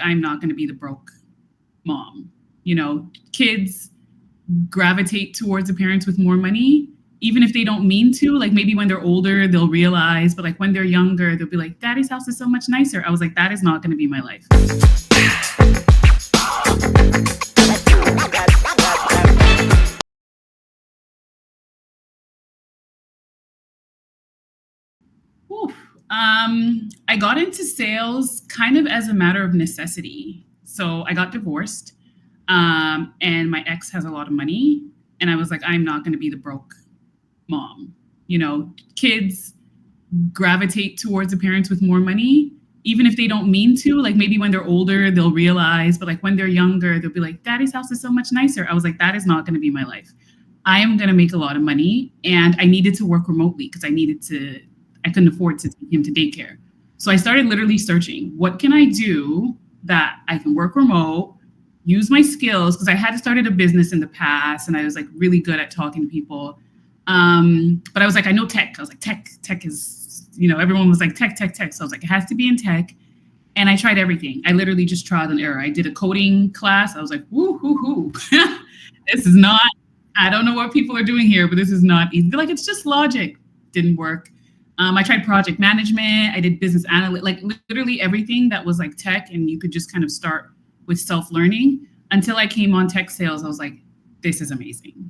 I'm not going to be the broke mom. Kids gravitate towards the parents with more money, even if they don't mean to. Like maybe when they're older, they'll realize, but like when they're younger, they'll be like, Daddy's house is so much nicer. I was like, that is not going to be my life. I got into sales kind of as a matter of necessity. So I got divorced, and my ex has a lot of money. And I was like, I'm not going to be the broke mom. Kids gravitate towards the parents with more money, even if they don't mean to. Like maybe when they're older, they'll realize, but like when they're younger, they'll be like, Daddy's house is so much nicer. I was like, that is not going to be my life. I am going to make a lot of money, and I needed to work remotely because I couldn't afford to take him to daycare. So I started literally searching, what can I do that I can work remote, use my skills, because I had started a business in the past and I was like really good at talking to people. But I was like, I know tech. I was like, tech is, everyone was like tech. So I was like, it has to be in tech. And I tried everything. I literally just tried and error. I did a coding class. I was like, woo. This is not, I don't know what people are doing here, but this is not easy. Like, it's just logic. Didn't work. I tried project management. I did business analytics, like literally everything that was like tech, and you could just kind of start with self-learning until I came on tech sales. I was like, this is amazing.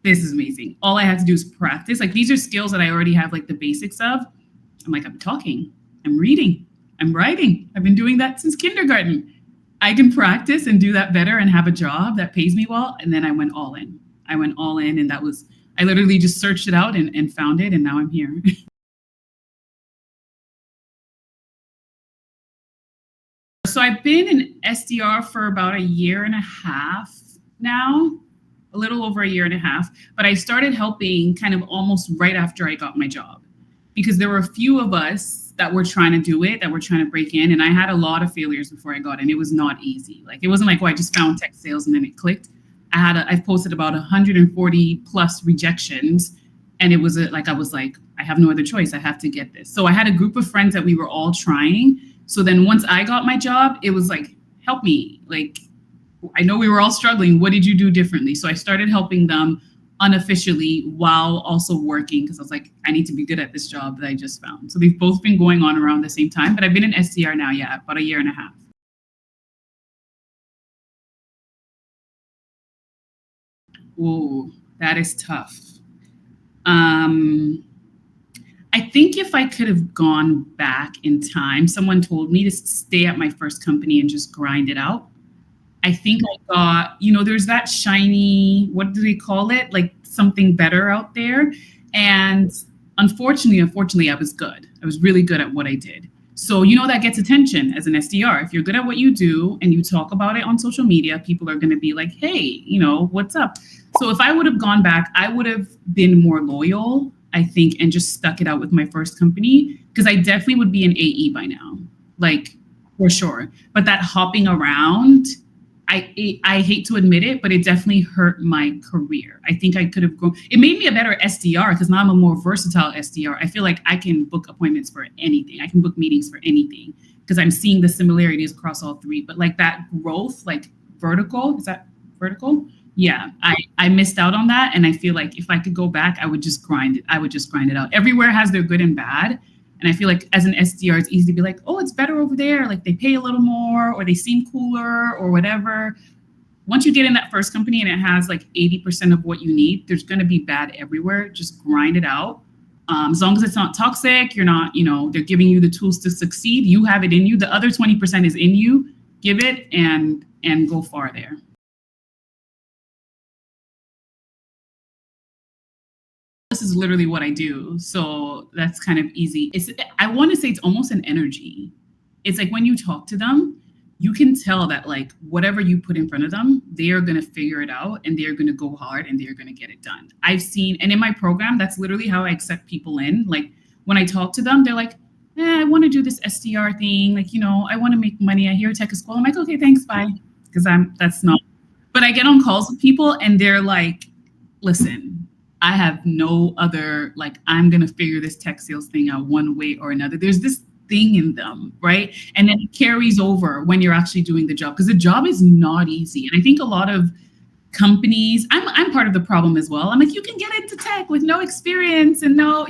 This is amazing. All I had to do is practice. Like these are skills that I already have like the basics of. I'm like, I'm talking, I'm reading, I'm writing. I've been doing that since kindergarten. I can practice and do that better and have a job that pays me well. And then I went all in. And that was, I literally just searched it out and found it. And now I'm here. So I've been an SDR for about a year and a half now, a little over a year and a half, but I started helping kind of almost right after I got my job, because there were a few of us that were trying to do it, that were trying to break in. And I had a lot of failures before I got in. It was not easy. Like it wasn't like, I just found tech sales and then it clicked. I've posted about 140 plus rejections. And it was I was like, I have no other choice. I have to get this. So I had a group of friends that we were all trying. So then once I got my job, it was like, help me. Like, I know we were all struggling. What did you do differently? So I started helping them unofficially while also working, because I was like, I need to be good at this job that I just found. So they've both been going on around the same time, but I've been an SDR now, about a year and a half. Ooh, that is tough. I think if I could have gone back in time, someone told me to stay at my first company and just grind it out. I think I got, there's that shiny, what do they call it? Like something better out there. And unfortunately, I was good. I was really good at what I did. So, that gets attention as an SDR. If you're good at what you do and you talk about it on social media, people are going to be like, hey, what's up? So if I would have gone back, I would have been more loyal, I think, and just stuck it out with my first company, because I definitely would be an AE by now, like for sure. But that hopping around, I hate to admit it, but it definitely hurt my career. I think I could have grown. It made me a better SDR because now I'm a more versatile SDR. I feel like I can book appointments for anything. I can book meetings for anything because I'm seeing the similarities across all three. But like that growth, like vertical, is that vertical? Yeah, I missed out on that. And I feel like if I could go back, I would just grind it. I would just grind it out. Everywhere has their good and bad. And I feel like as an SDR, it's easy to be like, oh, it's better over there. Like they pay a little more, or they seem cooler, or whatever. Once you get in that first company and it has like 80% of what you need, there's going to be bad everywhere. Just grind it out. As long as it's not toxic, you're not, they're giving you the tools to succeed. You have it in you. The other 20% is in you. Give it and go far there. This is literally what I do. So that's kind of easy. I want to say it's almost an energy. It's like when you talk to them, you can tell that like whatever you put in front of them, they are going to figure it out and they're going to go hard and they're going to get it done. I've seen, and in my program, that's literally how I accept people in. Like when I talk to them, they're like, I want to do this SDR thing. Like, I want to make money. I hear tech is cool. I'm like, okay, thanks, bye. Because that's not, but I get on calls with people and they're like, listen, I have no other, like, I'm going to figure this tech sales thing out one way or another. There's this thing in them, right? And then it carries over when you're actually doing the job, because the job is not easy. And I think a lot of companies, I'm part of the problem as well. I'm like, you can get into tech with no experience and no,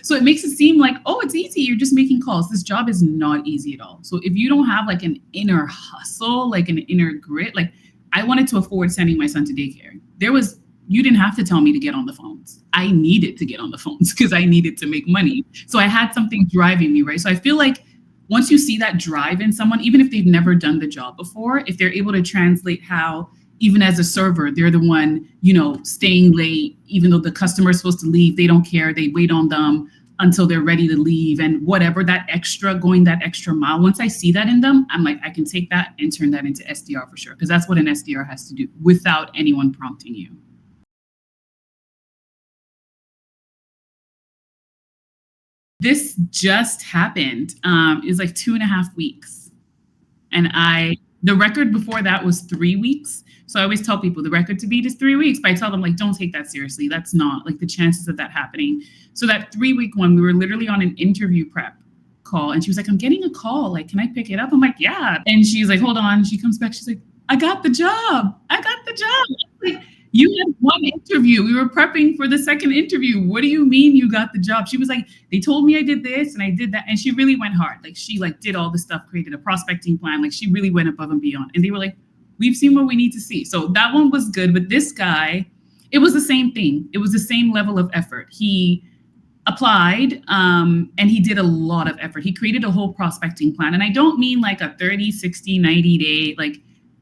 so it makes it seem like, oh, it's easy, you're just making calls. This job is not easy at all. So if you don't have like an inner hustle, like an inner grit, like I wanted to afford sending my son to daycare. You didn't have to tell me to get on the phones. I needed to get on the phones because I needed to make money. So I had something driving me, right? So I feel like once you see that drive in someone, even if they've never done the job before, if they're able to translate how, even as a server, they're the one, staying late, even though the customer is supposed to leave, they don't care. They wait on them until they're ready to leave, and whatever, going that extra mile. Once I see that in them, I'm like, I can take that and turn that into SDR for sure. Because that's what an SDR has to do without anyone prompting you. This just happened. It was like 2.5 weeks. And the record before that was 3 weeks. So I always tell people the record to beat is 3 weeks, but I tell them, like, don't take that seriously. That's not like the chances of that happening. So that 3-week one, we were literally on an interview prep call, and she was like, I'm getting a call. Like, can I pick it up? I'm like, yeah. And she's like, hold on. She comes back. She's like, I got the job. I got the job. Like, you had one interview. We were prepping for the second interview. What do you mean you got the job? She was like, they told me I did this and I did that. And she really went hard. Like, she did all the stuff, created a prospecting plan. Like, she really went above and beyond. And they were like, we've seen what we need to see. So that one was good. But this guy, it was the same thing. It was the same level of effort. He applied and he did a lot of effort. He created a whole prospecting plan. And I don't mean like a 30, 60, 90 day, like,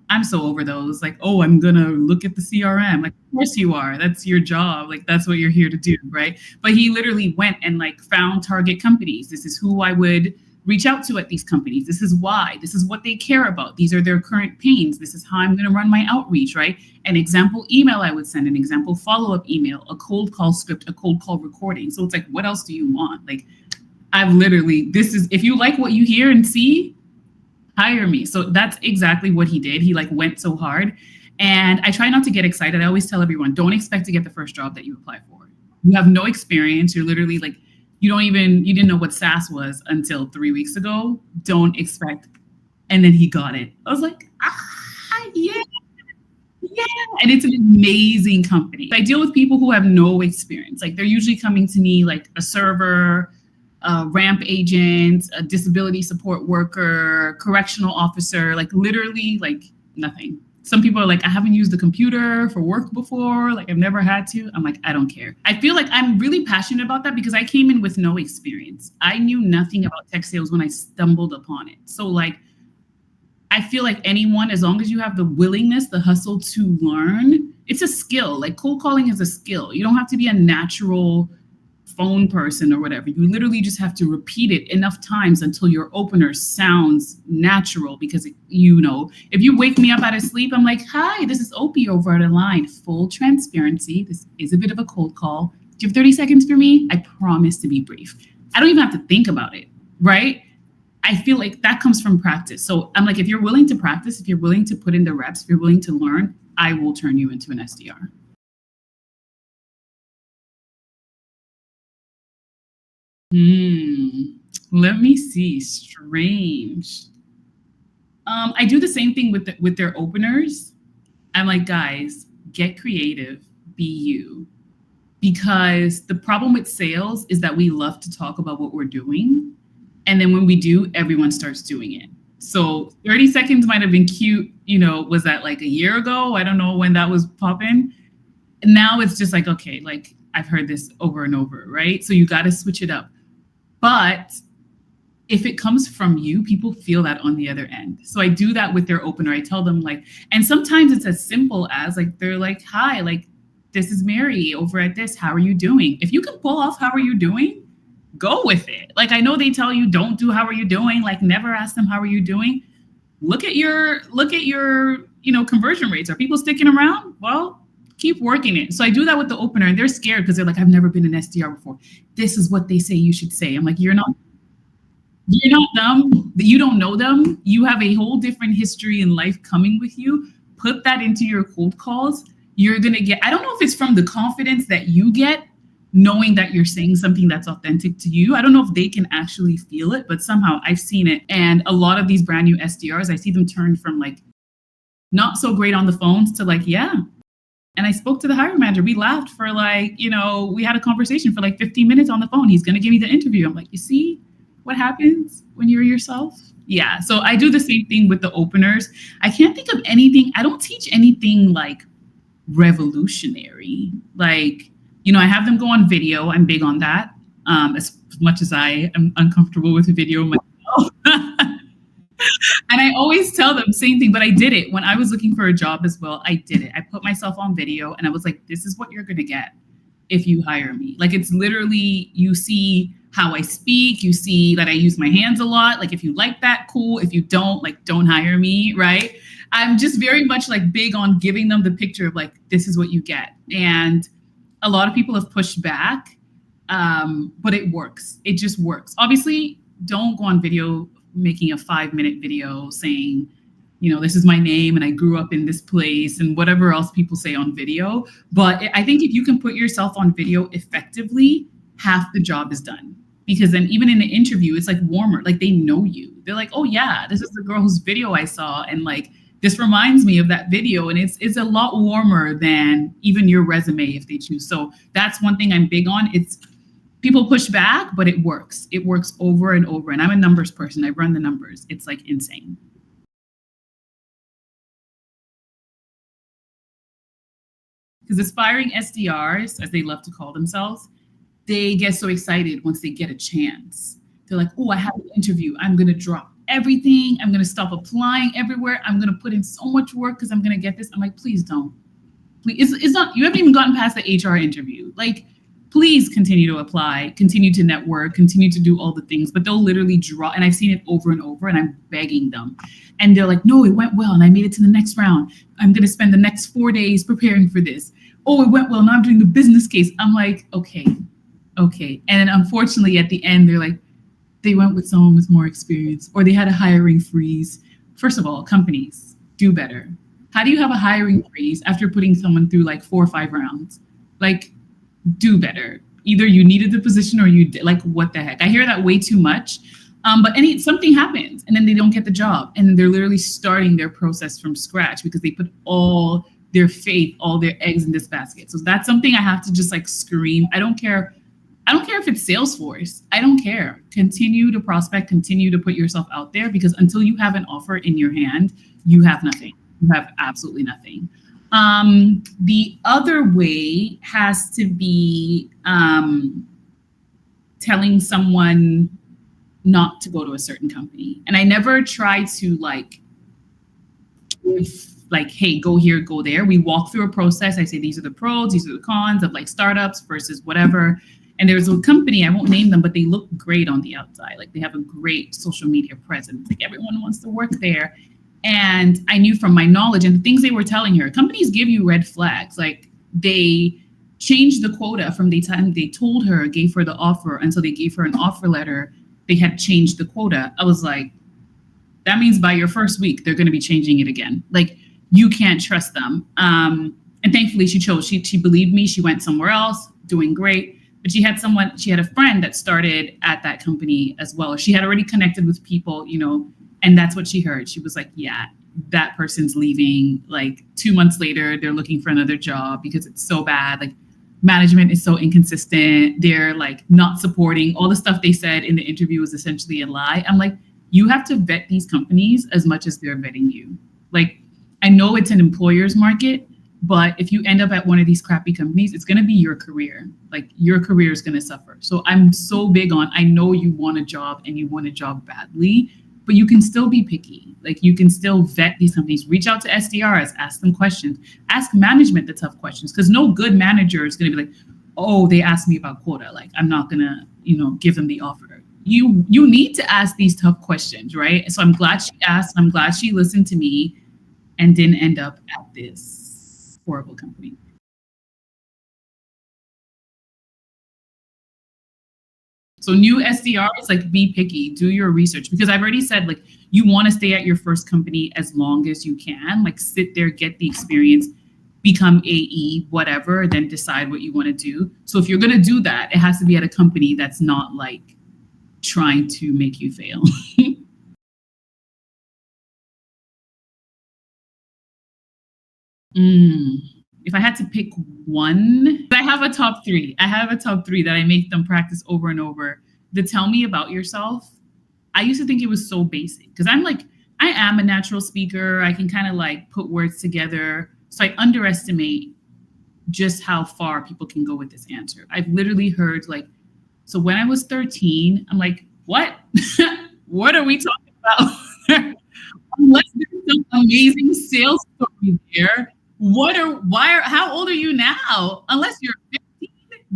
I'm so over those. Like, oh, I'm going to look at the CRM. Like, of course you are. That's your job. Like, that's what you're here to do, right? But he literally went and like found target companies. This is who I would reach out to at these companies. This is why. This is what they care about. These are their current pains. This is how I'm going to run my outreach, right? An example email I would send, an example follow-up email, a cold call script, a cold call recording. So it's like, what else do you want? Like, if you like what you hear and see, hire me. So that's exactly what he did. He like went so hard. And I try not to get excited. I always tell everyone, don't expect to get the first job that you apply for. You have no experience. You're literally like, you didn't know what SaaS was until 3 weeks ago. Don't expect. And then he got it. I was like, yeah. And it's an amazing company. I deal with people who have no experience. Like, they're usually coming to me like a server, a ramp agent, a disability support worker, correctional officer, like literally like nothing. Some people are like, I haven't used the computer for work before. Like, I've never had to. I'm like, I don't care. I feel like I'm really passionate about that because I came in with no experience. I knew nothing about tech sales when I stumbled upon it. So like, I feel like anyone, as long as you have the willingness, the hustle to learn, it's a skill. Like, cold calling is a skill. You don't have to be a natural phone person or whatever. You literally just have to repeat it enough times until your opener sounds natural. Because, if you wake me up out of sleep, I'm like, hi, this is Opie over at a line. Full transparency. This is a bit of a cold call. Do you have 30 seconds for me? I promise to be brief. I don't even have to think about it, right? I feel like that comes from practice. So I'm like, if you're willing to practice, if you're willing to put in the reps, if you're willing to learn, I will turn you into an SDR. Let me see. Strange. I do the same thing with their openers. I'm like, guys, get creative, be you. Because the problem with sales is that we love to talk about what we're doing. And then when we do, everyone starts doing it. So 30 seconds might have been cute. Was that like a year ago? I don't know when that was popping. And now it's just like, okay, like I've heard this over and over, right? So you got to switch it up. But if it comes from you, people feel that on the other end. So I do that with their opener. I tell them like, and sometimes it's as simple as like, they're like, hi, like, this is Mary over at this. How are you doing? If you can pull off, how are you doing? Go with it. Like, I know they tell you don't do how are you doing? Like, never ask them how are you doing? Look at your, conversion rates. Are people sticking around? Well, keep working it. So I do that with the opener, and they're scared because they're like, I've never been an SDR before. This is what they say you should say. I'm like, you're not them. You don't know them. You have a whole different history in life coming with you. Put that into your cold calls. You're going to get, I don't know if it's from the confidence that you get, knowing that you're saying something that's authentic to you. I don't know if they can actually feel it, but somehow I've seen it. And a lot of these brand new SDRs, I see them turn from like not so great on the phones to like, yeah. And I spoke to the hiring manager. We laughed for like, we had a conversation for like 15 minutes on the phone. He's going to give me the interview. I'm like, you see what happens when you're yourself? Yeah. So I do the same thing with the openers. I can't think of anything. I don't teach anything like revolutionary. Like, I have them go on video. I'm big on that. As much as I am uncomfortable with video myself. And I always tell them same thing, but I did it when I was looking for a job as well. I did it. I put myself on video and I was like, this is what you're going to get if you hire me. Like, it's literally, you see how I speak, you see that I use my hands a lot. Like, if you like that, cool. If you don't, like, don't hire me, right? I'm just very much like big on giving them the picture of like, this is what you get. And a lot of people have pushed back, but it works. It just works. Obviously, don't go on video making a 5-minute video saying, this is my name and I grew up in this place and whatever else people say on video. But I think if you can put yourself on video effectively, half the job is done. Because then even in the interview, it's like warmer, like they know you. They're like, oh yeah, this is the girl whose video I saw. And like, this reminds me of that video. And it's a lot warmer than even your resume if they choose. So that's one thing I'm big on. It's people push back, but it works. It works over and over. And I'm a numbers person. I run the numbers. It's like insane. Because aspiring SDRs, as they love to call themselves, they get so excited once they get a chance. They're like, oh, I have an interview. I'm going to drop everything. I'm going to stop applying everywhere. I'm going to put in so much work because I'm going to get this. I'm like, please don't. Please, it's not, you haven't even gotten past the HR interview. Like, please continue to apply, continue to network, continue to do all the things, but they'll literally draw. And I've seen it over and over and I'm begging them. And they're like, no, it went well. And I made it to the next round. I'm going to spend the next 4 days preparing for this. Oh, it went well. Now I'm doing the business case. I'm like, okay. And then unfortunately at the end, they're like, they went with someone with more experience or they had a hiring freeze. First of all, companies, do better. How do you have a hiring freeze after putting someone through like 4 or 5 rounds? Like, do better. Either you needed the position or you did. Like, what the heck? I hear that way too much. But something happens and then they don't get the job. And then they're literally starting their process from scratch because they put all their faith, all their eggs in this basket. So that's something I have to just like scream. I don't care if it's Salesforce. I don't care. Continue to prospect, continue to put yourself out there because until you have an offer in your hand, you have nothing. You have absolutely nothing. The other way has to be telling someone not to go to a certain company. And I never try to like give like, hey, go here, go there. We walk through a process. I say, these are the pros, these are the cons of like startups versus whatever. And there's a company, I won't name them, but they look great on the outside. Like they have a great social media presence. Like everyone wants to work there. And I knew from my knowledge and the things they were telling her, companies give you red flags. Like they changed the quota from the time they told her, gave her the offer until they gave her an offer letter, they had changed the quota. I was like, that means by your first week, they're going to be changing it again. Like you can't trust them. And thankfully she chose, she believed me. She went somewhere else, doing great. But she had a friend that started at that company as well. She had already connected with people, and that's what she heard. She was like, yeah, that person's leaving. Like 2 months later, they're looking for another job because it's so bad. Like management is so inconsistent. They're like not supporting. All the stuff they said in the interview was essentially a lie. I'm like, you have to vet these companies as much as they're vetting you. Like, I know it's an employer's market, but if you end up at one of these crappy companies, it's going to be your career. Like your career is going to suffer. So I'm so big on, I know you want a job and you want a job badly, but you can still be picky. Like you can still vet these companies, reach out to SDRs, ask them questions, ask management the tough questions. Because no good manager is going to be like, oh, they asked me about quota. Like I'm not going to, give them the offer. You need to ask these tough questions, right? So I'm glad she asked. I'm glad she listened to me and didn't end up at this horrible company. So new SDRs, like be picky, do your research, because I've already said, like, you want to stay at your first company as long as you can, like sit there, get the experience, become AE, whatever, then decide what you want to do. So if you're going to do that, it has to be at a company that's not like trying to make you fail. Mm. If I had to pick one, I have a top three. I have a top three that I make them practice over and over. The tell me about yourself. I used to think it was so basic because I am a natural speaker. I can kind of like put words together. So I underestimate just how far people can go with this answer. I've literally heard like, so when I was 13, I'm like, what? What are we talking about? Unless there's some amazing sales story there, how old are you now? Unless you're 15,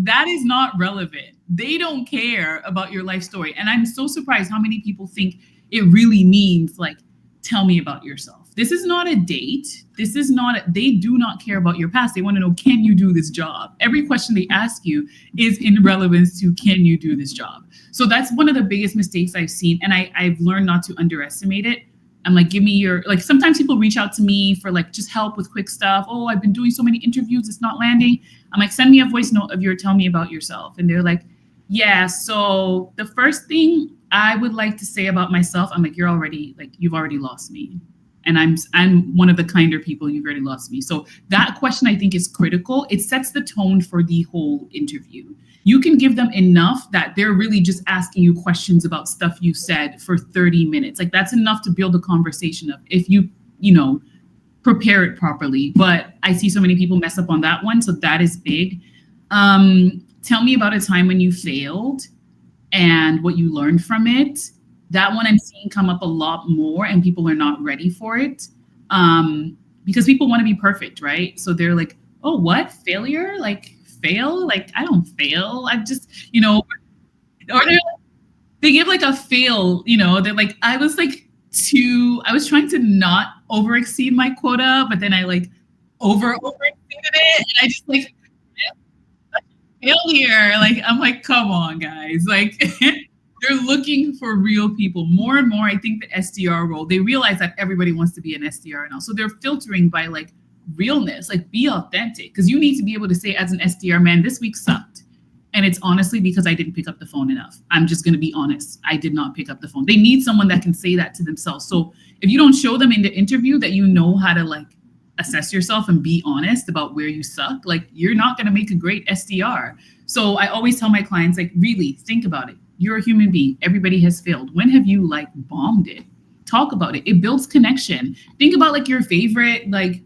that is not relevant. They don't care about your life story. And I'm so surprised how many people think it really means like, tell me about yourself. This is not a date. They do not care about your past. They want to know, can you do this job? Every question they ask you is in relevance to, can you do this job? So that's one of the biggest mistakes I've seen. And I've learned not to underestimate it. I'm like, give me your, like, sometimes people reach out to me for like, just help with quick stuff. Oh, I've been doing so many interviews, it's not landing. I'm like, send me a voice note of your, tell me about yourself. And they're like, yeah, so the first thing I would like to say about myself, I'm like, you've already lost me. And I'm one of the kinder people, you've already lost me. So that question I think is critical. It sets the tone for the whole interview. You can give them enough that they're really just asking you questions about stuff you said for 30 minutes. Like that's enough to build a conversation of if you prepare it properly. But I see so many people mess up on that one. So that is big. Tell me about a time when you failed and what you learned from it. That one I'm seeing come up a lot more and people are not ready for it because people want to be perfect, right? So they're like, oh, what? Failure? Like fail? Like I don't fail. I just, or they give like a fail, they're like, I was trying to not over exceed my quota, but then I like over exceeded it. And I just like, failure. Like, I'm like, come on, guys. Like, they're looking for real people. More and more, I think the SDR role, they realize that everybody wants to be an SDR now. So they're filtering by like realness, like be authentic. Because you need to be able to say as an SDR, man, this week sucked. And it's honestly because I didn't pick up the phone enough. I'm just going to be honest. I did not pick up the phone. They need someone that can say that to themselves. So if you don't show them in the interview that you know how to like assess yourself and be honest about where you suck, like you're not going to make a great SDR. So I always tell my clients, like, really think about it. You're a human being. Everybody has failed. When have you like bombed it? Talk about it. It builds connection. Think about like your favorite, like,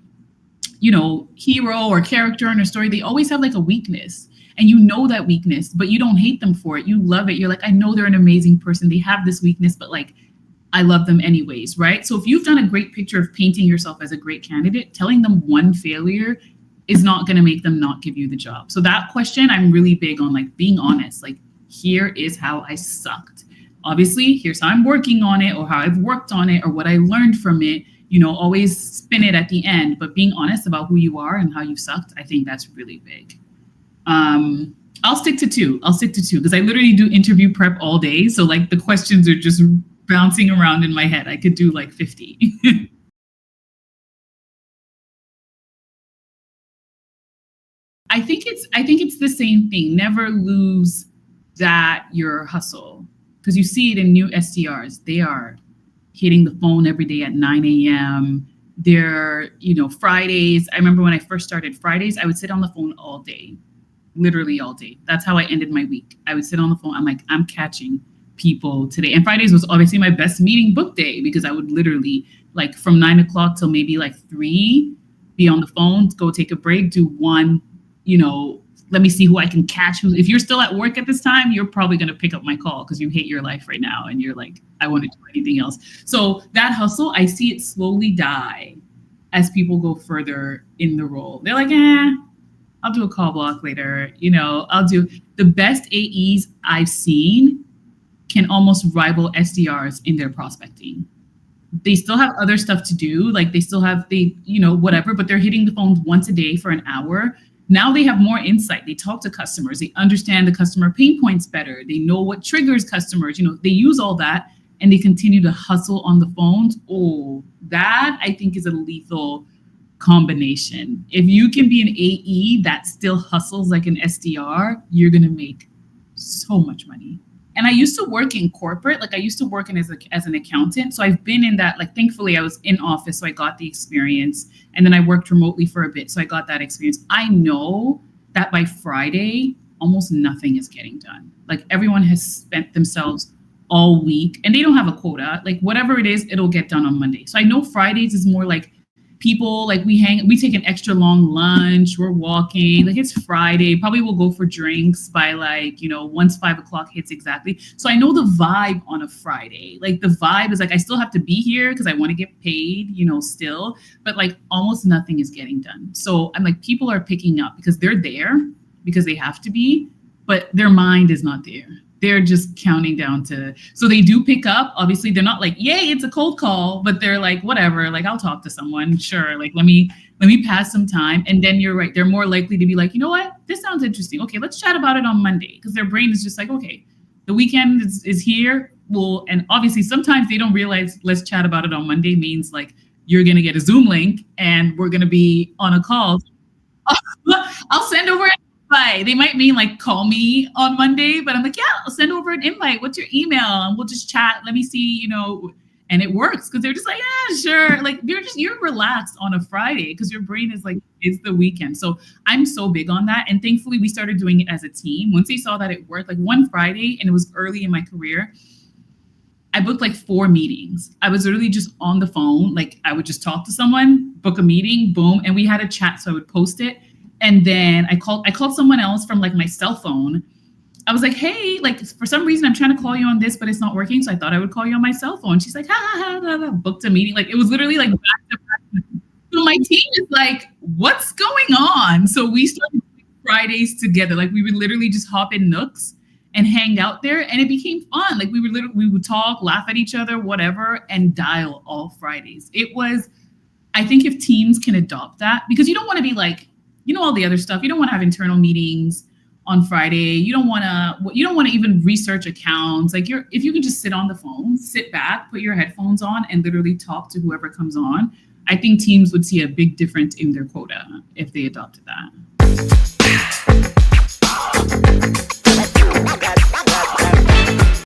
hero or character in a story. They always have like a weakness. And you know that weakness, but you don't hate them for it. You love it. You're like, I know they're an amazing person. They have this weakness, but like, I love them anyways, right? So if you've done a great picture of painting yourself as a great candidate, telling them one failure is not going to make them not give you the job. So that question, I'm really big on like being honest. Like, here is how I sucked. Obviously, here's how I'm working on it or how I've worked on it or what I learned from it. Always spin it at the end, but being honest about who you are and how you sucked, I think that's really big. I'll stick to two because I literally do interview prep all day. So like the questions are just bouncing around in my head. I could do like 50. I think it's the same thing. Never lose that your hustle, because you see it in new SDRs. They are hitting the phone every day at 9 a.m. They're, Fridays. I remember when I first started Fridays, I would sit on the phone all day. Literally all day. That's how I ended my week. I would sit on the phone. I'm like, I'm catching people today. And Fridays was obviously my best meeting book day because I would literally like from 9 o'clock till maybe like 3, be on the phone, go take a break, do one, let me see who I can catch. If you're still at work at this time, you're probably going to pick up my call because you hate your life right now. And you're like, I want to do anything else. So that hustle, I see it slowly die as people go further in the role. They're like, I'll do a call block later. I'll do the best AEs I've seen can almost rival SDRs in their prospecting. They still have other stuff to do. Like they still have whatever, but they're hitting the phones once a day for an hour. Now they have more insight. They talk to customers. They understand the customer pain points better. They know what triggers customers. They use all that and they continue to hustle on the phones. Oh, that I think is a lethal combination. If you can be an AE that still hustles like an SDR, you're going to make so much money. And I used to work in corporate, like I used to work in as an accountant. So I've been in that, like thankfully I was in office, so I got the experience. And then I worked remotely for a bit, so I got that experience. I know that by Friday, almost nothing is getting done. Like everyone has spent themselves all week and they don't have a quota. Like whatever it is, it'll get done on Monday. So I know Fridays is more like people, like we take an extra long lunch, we're walking, like it's Friday, probably we'll go for drinks by like, once 5 o'clock hits exactly. So I know the vibe on a Friday, like the vibe is like, I still have to be here because I want to get paid, still, but like almost nothing is getting done. So I'm like, people are picking up because they're there because they have to be, but their mind is not there. They're just counting down to, so they do pick up. Obviously, they're not like, yay, it's a cold call, but they're like, whatever, like I'll talk to someone. Sure. Like, let me pass some time. And then you're right. They're more likely to be like, you know what? This sounds interesting. Okay, let's chat about it on Monday. Because their brain is just like, okay, the weekend is here. Well, and obviously sometimes they don't realize let's chat about it on Monday means like you're going to get a Zoom link and we're going to be on a call. I'll send over invite. They might mean like call me on Monday, but I'm like, yeah, I'll send over an invite. What's your email? And we'll just chat. Let me see, and it works because they're just like, yeah, sure. Like you're relaxed on a Friday because your brain is like, it's the weekend. So I'm so big on that. And thankfully we started doing it as a team. Once they saw that it worked, like one Friday, and it was early in my career, I booked like 4 meetings. I was literally just on the phone. Like I would just talk to someone, book a meeting, boom. And we had a chat. So I would post it. And then I called someone else from like my cell phone. I was like, hey, like for some reason I'm trying to call you on this, but it's not working. So I thought I would call you on my cell phone. She's like, ha, booked a meeting. Like it was literally like back to back. So my team is like, what's going on? So we started Fridays together. Like we would literally just hop in Nooks and hang out there. And it became fun. Like we would talk, laugh at each other, whatever, and dial all Fridays. It was, I think if teams can adopt that, because you don't want to be like, all the other stuff. You don't want to have internal meetings on Friday. You don't want to even research accounts. Like if you can just sit on the phone, sit back, put your headphones on and literally talk to whoever comes on. I think teams would see a big difference in their quota if they adopted that.